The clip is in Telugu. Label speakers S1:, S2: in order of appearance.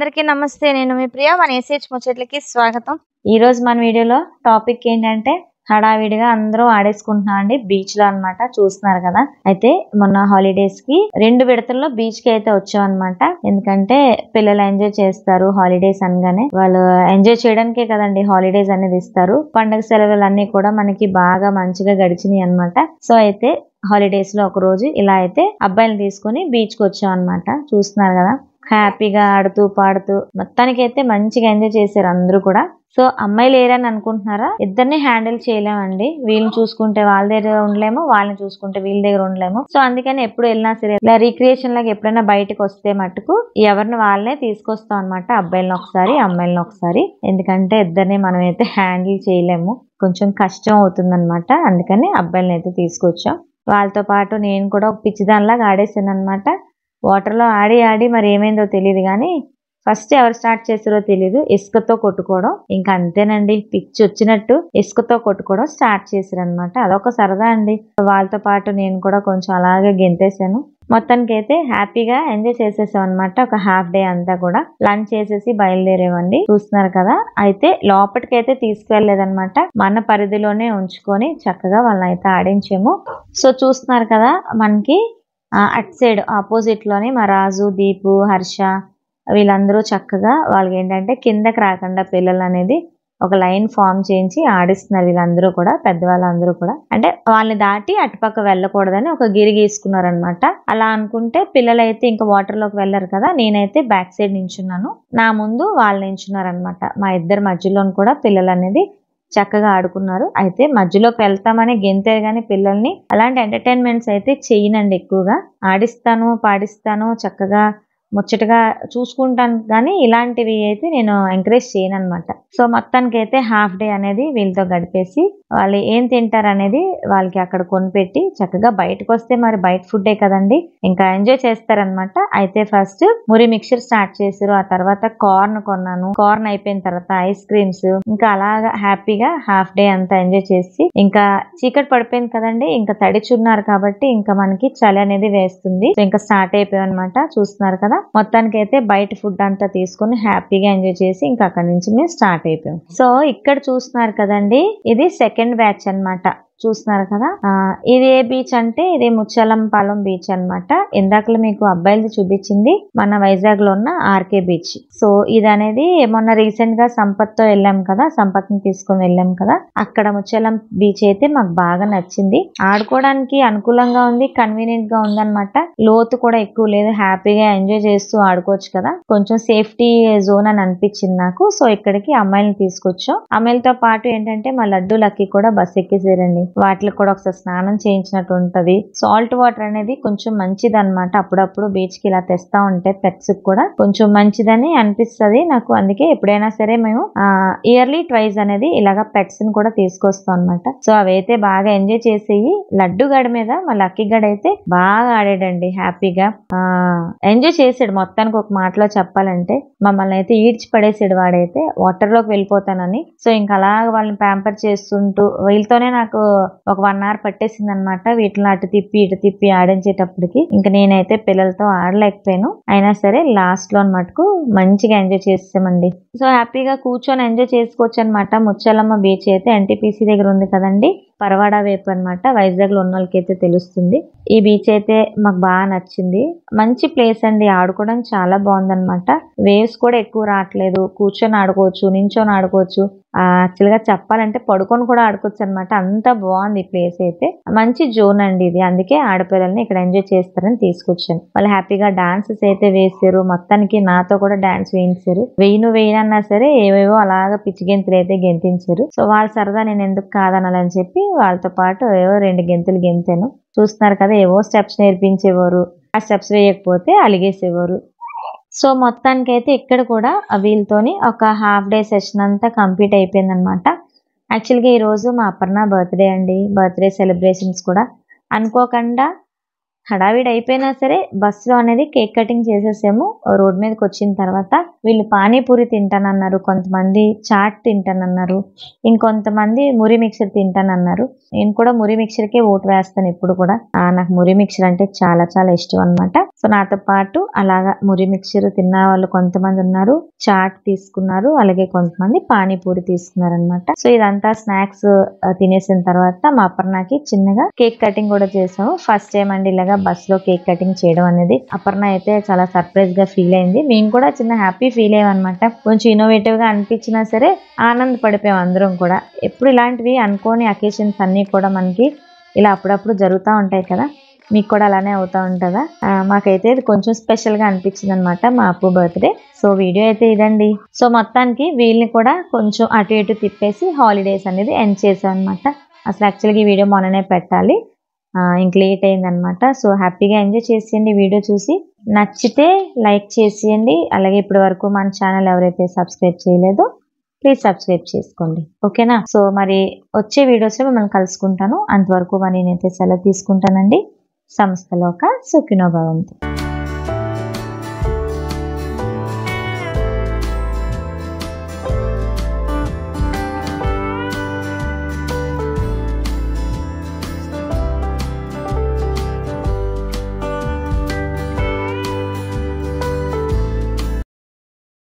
S1: అందరికీ నమస్తే. నేను మీ ప్రియ. మన ఎస్హెచ్ ముచ్చట్లకి స్వాగతం. ఈ రోజు మన వీడియోలో టాపిక్ ఏంటంటే హడావిడిగా అందరూ ఆడేసుకుంటున్నామండి బీచ్ లో అన్నమాట. చూస్తున్నారు కదా. అయితే మొన్న హాలిడేస్ కి 2 విడతల్లో బీచ్ కి అయితే వచ్చాం అన్నమాట. ఎందుకంటే పిల్లలు ఎంజాయ్ చేస్తారు హాలిడేస్ అనగానే. వాళ్ళు ఎంజాయ్ చేయడానికే కదండి హాలిడేస్ అనేది ఇస్తారు. పండుగ సెలవులు అన్ని కూడా మనకి బాగా మంచిగా గడిచినాయి అన్నమాట. సో అయితే హాలిడేస్ లో ఒక రోజు ఇలా అయితే అబ్బాయిని తీసుకుని బీచ్ కి వచ్చాం అన్నమాట. చూస్తున్నారు కదా, హ్యాపీగా ఆడుతూ పాడుతూ మొత్తానికి అయితే మంచిగా ఎంజాయ్ చేశారు అందరూ కూడా. సో అమ్మాయిలు లేరని అనుకుంటున్నారా? ఇద్దరిని హ్యాండిల్ చేయలేమండి. వీళ్ళని చూసుకుంటే వాళ్ళ దగ్గర ఉండలేము, వాళ్ళని చూసుకుంటే వీళ్ళ దగ్గర ఉండలేము. సో అందుకని ఎప్పుడు వెళ్ళినా సరే ఇలా రీక్రియేషన్ లాగా ఎప్పుడైనా బయటకు వస్తే మటుకు ఎవరిని వాళ్ళనే తీసుకొస్తాం అనమాట. అబ్బాయిలను ఒకసారి అమ్మాయిలను ఒకసారి. ఎందుకంటే ఇద్దరిని మనం అయితే హ్యాండిల్ చేయలేము, కొంచెం కష్టం అవుతుంది అనమాట. అందుకని అబ్బాయిలను అయితే తీసుకొచ్చాం. వాళ్ళతో పాటు నేను కూడా ఒక పిచ్చిదానిలాగా ఆడేసాను అనమాట. వాటర్ లో ఆడి ఆడి మరి ఏమైందో తెలియదు కానీ ఫస్ట్ ఎవరు స్టార్ట్ చేసారో తెలియదు, ఇసుకతో కొట్టుకోవడం. ఇంకా అంతేనండి, పిచ్చి వచ్చినట్టు ఇసుకతో కొట్టుకోవడం స్టార్ట్ చేశారు అనమాట. అదొక సరదా అండి. వాళ్ళతో పాటు నేను కూడా కొంచెం అలాగే గెంతేసాను. మొత్తానికి అయితే హ్యాపీగా ఎంజాయ్ చేసేసాం అనమాట. ఒక హాఫ్ డే అంతా కూడా లంచ్ చేసేసి బయలుదేరేవండి. చూస్తున్నారు కదా. అయితే లోపలికి అయితే తీసుకువెళ్ళలేదన్నమాట, మన పరిధిలోనే ఉంచుకొని చక్కగా వాళ్ళని అయితే ఆడించాము. సో చూస్తున్నారు కదా, మనకి అటు సైడ్ ఆపోజిట్ లోనే మా రాజు, దీపు, హర్ష వీళ్ళందరూ చక్కగా వాళ్ళకి ఏంటంటే కిందకి రాకుండా పిల్లలు అనేది ఒక లైన్ ఫామ్ చేయించి ఆడిస్తున్నారు. వీళ్ళందరూ కూడా పెద్దవాళ్ళందరూ కూడా అంటే వాళ్ళని దాటి అటుపక్క వెళ్ళకూడదని ఒక గిరి గీసుకున్నారు అనమాట. అలా అనుకుంటే పిల్లలు అయితే ఇంకా వాటర్ లోకి వెళ్ళరు కదా. నేనైతే బ్యాక్ సైడ్ నించున్నాను, నా ముందు వాళ్ళు నించున్నారు అనమాట. మా ఇద్దరి మధ్యలో కూడా పిల్లలు అనేది చక్కగా ఆడుకున్నారు. అయితే మధ్యలోకి వెళ్తామని గెంతారు కానీ పిల్లల్ని అలాంటి ఎంటర్టైన్మెంట్స్ అయితే చేయనండి. ఎక్కువగా ఆడిస్తాను, పాడిస్తాను, చక్కగా ముచ్చటగా చూసుకుంటాను కానీ ఇలాంటివి అయితే నేను ఎంకరేజ్ చేయను అనమాట. సో మొత్తానికి అయితే హాఫ్ డే అనేది వీళ్ళతో గడిపేసి వాళ్ళు ఏం తింటారు అనేది వాళ్ళకి అక్కడ కొనిపెట్టి చక్కగా బయటకు వస్తే మరి బయట ఫుడ్డే కదండి, ఇంకా ఎంజాయ్ చేస్తారనమాట. అయితే ఫస్ట్ మురి మిక్చర్ స్టార్ట్ చేశారు, ఆ తర్వాత కార్న్ కొన్నాను. కార్న్ అయిపోయిన తర్వాత ఐస్ క్రీమ్స్, ఇంకా అలాగా హ్యాపీగా హాఫ్ డే అంతా ఎంజాయ్ చేసి ఇంకా చీకటి పడిపోయింది కదండి, ఇంకా తడిచున్నారు కాబట్టి ఇంకా మనకి చలి అనేది వేస్తుంది. సో ఇంకా స్టార్ట్ అయిపోయాం అనమాట. చూస్తున్నారు కదా, మొత్తానికి అయితే బయట ఫుడ్ అంతా తీసుకుని హ్యాపీగా ఎంజాయ్ చేసి ఇంకా అక్కడి నుంచి మేము స్టార్ట్ అయిపోయాం. సో ఇక్కడ చూస్తున్నారు కదండి, ఇది సెకండ్ బ్యాచ్ అన్నమాట. చూస్తున్నారు కదా, ఇది ఏ బీచ్ అంటే ఇది ముచ్చలంపాలెం బీచ్ అన్నమాట. ఇందాకలో మీకు అబ్బాయిలు చూపించింది మన వైజాగ్ లో ఉన్న ఆర్కే బీచ్. సో ఇది అనేది మొన్న రీసెంట్ గా సంపత్ తో వెళ్ళాం కదా, సంపత్ ని తీసుకుని వెళ్ళాం కదా, అక్కడ ముచ్చలం బీచ్ అయితే మాకు బాగా నచ్చింది. ఆడుకోవడానికి అనుకూలంగా ఉంది, కన్వీనియంట్ గా ఉందన్నమాట. లోతు కూడా ఎక్కువ లేదు, హ్యాపీగా ఎంజాయ్ చేస్తూ ఆడుకోవచ్చు కదా. కొంచెం సేఫ్టీ జోన్ అని అనిపించింది నాకు. సో ఇక్కడికి అమ్మాయిని తీసుకొచ్చాం. అమ్మాయిలతో పాటు ఏంటంటే మా లడ్డు లక్కీ కూడా బస్ ఎక్కేసారండి. వాటికి కూడా ఒకసారి స్నానం చేయించినట్టు ఉంటది. సాల్ట్ వాటర్ అనేది కొంచెం మంచిది అనమాట. అప్పుడప్పుడు బీచ్ కి ఇలా తెస్తా ఉంటే పెట్స్ కూడా కొంచెం మంచిదని అనిపిస్తది నాకు. అందుకే ఎప్పుడైనా సరే మేము ఇయర్లీ ట్వైస్ అనేది ఇలాగా పెట్స్ ని కూడా తీసుకొస్తాం అనమాట. సో అవైతే బాగా ఎంజాయ్ చేసేయి. లడ్డు గడ మీద మా లక్కీ గడ అయితే బాగా ఆడాడండి, హ్యాపీగా ఎంజాయ్ చేసాడు. మొత్తానికి ఒక మాటలో చెప్పాలంటే మమ్మల్ని అయితే ఈడ్చి పడేసాడు వాడైతే, వాటర్ లోకి వెళ్ళిపోతానని. సో ఇంకా అలాగ వాళ్ళని ప్యాంపర్ చేస్తుంటూ వీళ్ళతోనే నాకు ఒక 1 hour పట్టేసింది అనమాట. వీటిని అటు తిప్పి ఇటు తిప్పి ఆడించేటప్పటికి ఇంకా నేనైతే పిల్లలతో ఆడలేకపోయాను. అయినా సరే లాస్ట్ లో మటుకు మంచిగా ఎంజాయ్ చేసామండి. సో హ్యాపీగా కూర్చొని ఎంజాయ్ చేసుకోవచ్చు అనమాట. ముచ్చాలమ్మ బీచ్ అయితే ఎన్టీపీసీ దగ్గర ఉంది కదండి, పరవాడ వైపు అనమాట. వైజాగ్ లో ఉన్న వాళ్ళకైతే తెలుస్తుంది. ఈ బీచ్ అయితే మాకు బాగా నచ్చింది. మంచి ప్లేస్ అండి, ఆడుకోవడానికి చాలా బాగుందన్నమాట. వేవ్స్ కూడా ఎక్కువ రావట్లేదు, కూర్చొని ఆడుకోవచ్చు, నించొని ఆడుకోవచ్చు. యాక్చువల్ గా చెప్పాలంటే పడుకొని కూడా ఆడుకోవచ్చు అనమాట. అంత బాగుంది ఈ ప్లేస్ అయితే. మంచి జోన్ అండి ఇది. అందుకే ఆడపిల్లల్ని ఇక్కడ ఎంజాయ్ చేస్తారని తీసుకొచ్చాను. వాళ్ళు హ్యాపీగా డాన్సెస్ అయితే వేసారు. మొత్తానికి నాతో కూడా డాన్స్ వేయించారు. వేయనన్నా సరే ఏవేవో అలాగా పిచ్చి గెంతులు అయితే గెంతించారు. సో వాళ్ళ సరదా నేను ఎందుకు కాదనాలని చెప్పి వాళ్ళతో పాటు ఏవో 2 గెంతులు గెంతాను. చూస్తున్నారు కదా, ఏవో స్టెప్స్ నేర్పించేవారు, ఆ స్టెప్స్ వేయకపోతే అలిగేసేవారు. సో మొత్తానికి అయితే ఇక్కడ కూడా వీళ్ళతోని ఒక హాఫ్ డే సెషన్ అంతా కంప్లీట్ అయిపోయింది అనమాట. యాక్చువల్గా ఈ రోజు మా అపర్ణ బర్త్డే అండి. బర్త్డే సెలబ్రేషన్స్ కూడా అనుకోకుండా హడావిడి అయిపోయినా సరే బస్సులో అనేది కేక్ కటింగ్ చేసేసాము. రోడ్ మీదకి వచ్చిన తర్వాత వీళ్ళు పానీపూరి తింటానన్నారు, కొంతమంది చాట్ తింటానన్నారు, ఇంకొంతమంది మురి మిక్చర్ తింటానన్నారు. నేను కూడా మురి మిక్చర్కే ఓటు వేస్తాను ఎప్పుడు కూడా. నాకు మురి మిక్చర్ అంటే చాలా చాలా ఇష్టం అనమాట. సో నాతో పాటు అలాగా మురి మిక్చర్ తిన్న వాళ్ళు కొంతమంది ఉన్నారు, చాట్ తీసుకున్నారు, అలాగే కొంతమంది పానీపూరి తీసుకున్నారు అనమాట. సో ఇదంతా స్నాక్స్ తినేసిన తర్వాత మా అపర్ణకి చిన్నగా కేక్ కటింగ్ కూడా చేసాము. ఫస్ట్ టైం అండి ఇలాగా బస్ లో కేక్ కటింగ్ చేయడం అనేది. అపర్ణ అయితే చాలా సర్ప్రైజ్ గా ఫీల్ అయింది. మేము కూడా చిన్న హ్యాపీ ఫీల్ అయ్యాం అనమాట. కొంచెం ఇన్నోవేటివ్ గా అనిపించినా సరే ఆనందపడిపోయాం అందరం కూడా. ఎప్పుడు ఇలాంటివి అనుకోని అకేషన్స్ అన్ని కూడా మనకి ఇలా అప్పుడప్పుడు జరుగుతూ ఉంటాయి కదా, మీకు కూడా అలానే అవుతూ ఉంటుందా? మాకైతే ఇది కొంచెం స్పెషల్ గా అనిపించింది అనమాట మా అప్పు బర్త్డే. సో వీడియో అయితే ఇదండి. సో మొత్తానికి వీళ్ళని కూడా కొంచెం అటు ఇటు తిప్పేసి హాలిడేస్ అనేది ఎండ్ చేసాం అనమాట. అసలు యాక్చువల్గా ఈ వీడియో మొన్ననే పెట్టాలి, ఇంక లేట్ అయిందనమాట. సో హ్యాపీగా ఎంజాయ్ చేసేయండి వీడియో చూసి. నచ్చితే లైక్ చేసేయండి. అలాగే ఇప్పటి వరకు మన ఛానల్ ఎవరైతే సబ్స్క్రైబ్ చేయలేదో ప్లీజ్ సబ్స్క్రైబ్ చేసుకోండి, ఓకేనా? సో మరి వచ్చే వీడియోస్లో మిమ్మల్ని కలుసుకుంటాను. అంతవరకు మరి నేనైతే సెలవు తీసుకుంటానండి. సంస్థలోక సుఖినో భవంతు.